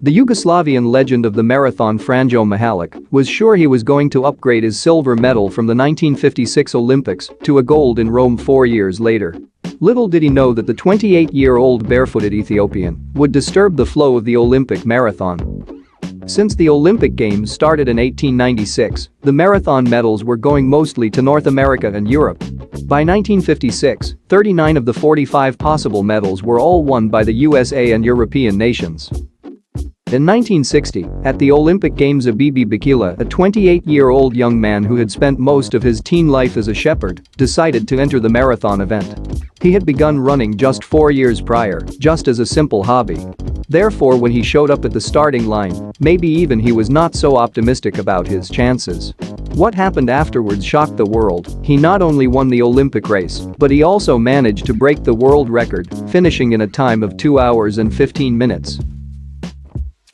The Yugoslavian legend of the marathon Franjo Mahalik was sure he was going to upgrade his silver medal from the 1956 Olympics to a gold in Rome 4 years later. Little did he know that the 28-year-old barefooted Ethiopian would disturb the flow of the Olympic marathon. Since the Olympic Games started in 1896, the marathon medals were going mostly to North America and Europe. By 1956, 39 of the 45 possible medals were all won by the USA and European nations. In 1960, at the Olympic Games, Abebe Bikila, a 28-year-old young man who had spent most of his teen life as a shepherd, decided to enter the marathon event. He had begun running just 4 years prior, just as a simple hobby. Therefore, when he showed up at the starting line, maybe even he was not so optimistic about his chances. What happened afterwards shocked the world. He not only won the Olympic race, but he also managed to break the world record, finishing in a time of 2 hours and 15 minutes.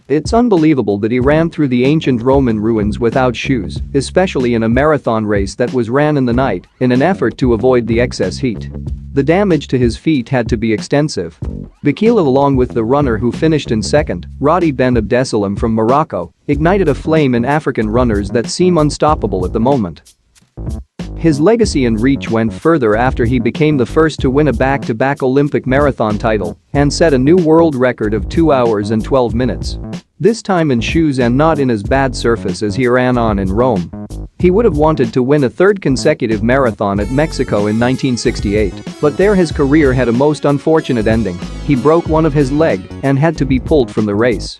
It's unbelievable that he ran through the ancient Roman ruins without shoes, especially in a marathon race that was ran in the night, in an effort to avoid the excess heat. The damage to his feet had to be extensive. Bikila, along with the runner who finished in second, Radi Ben Abdesalam from Morocco, ignited a flame in African runners that seem unstoppable at the moment. His legacy and reach went further after he became the first to win a back-to-back Olympic marathon title and set a new world record of 2 hours and 12 minutes. This time in shoes and not in as bad surface as he ran on in Rome. He would have wanted to win a third consecutive marathon at Mexico in 1968, but there his career had a most unfortunate ending. He broke one of his leg and had to be pulled from the race.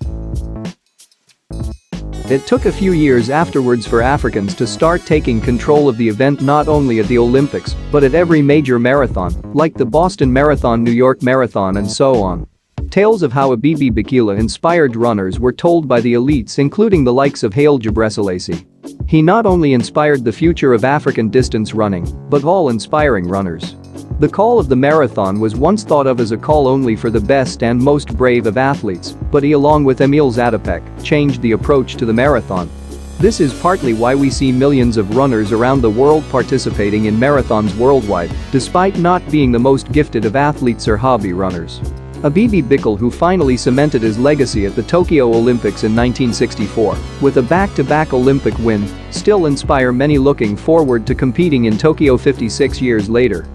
It took a few years afterwards for Africans to start taking control of the event, not only at the Olympics, but at every major marathon, like the Boston Marathon, New York Marathon, and so on. Tales of how Abebe Bikila inspired runners were told by the elites, including the likes of Haile Gebrselassie. He not only inspired the future of African distance running, but all inspiring runners. The call of the marathon was once thought of as a call only for the best and most brave of athletes, but he, along with Emil Zatopek, changed the approach to the marathon. This is partly why we see millions of runners around the world participating in marathons worldwide, despite not being the most gifted of athletes or hobby runners. Abebe Bikila, who finally cemented his legacy at the Tokyo Olympics in 1964 with a back-to-back Olympic win, still inspire many looking forward to competing in Tokyo 56 years later.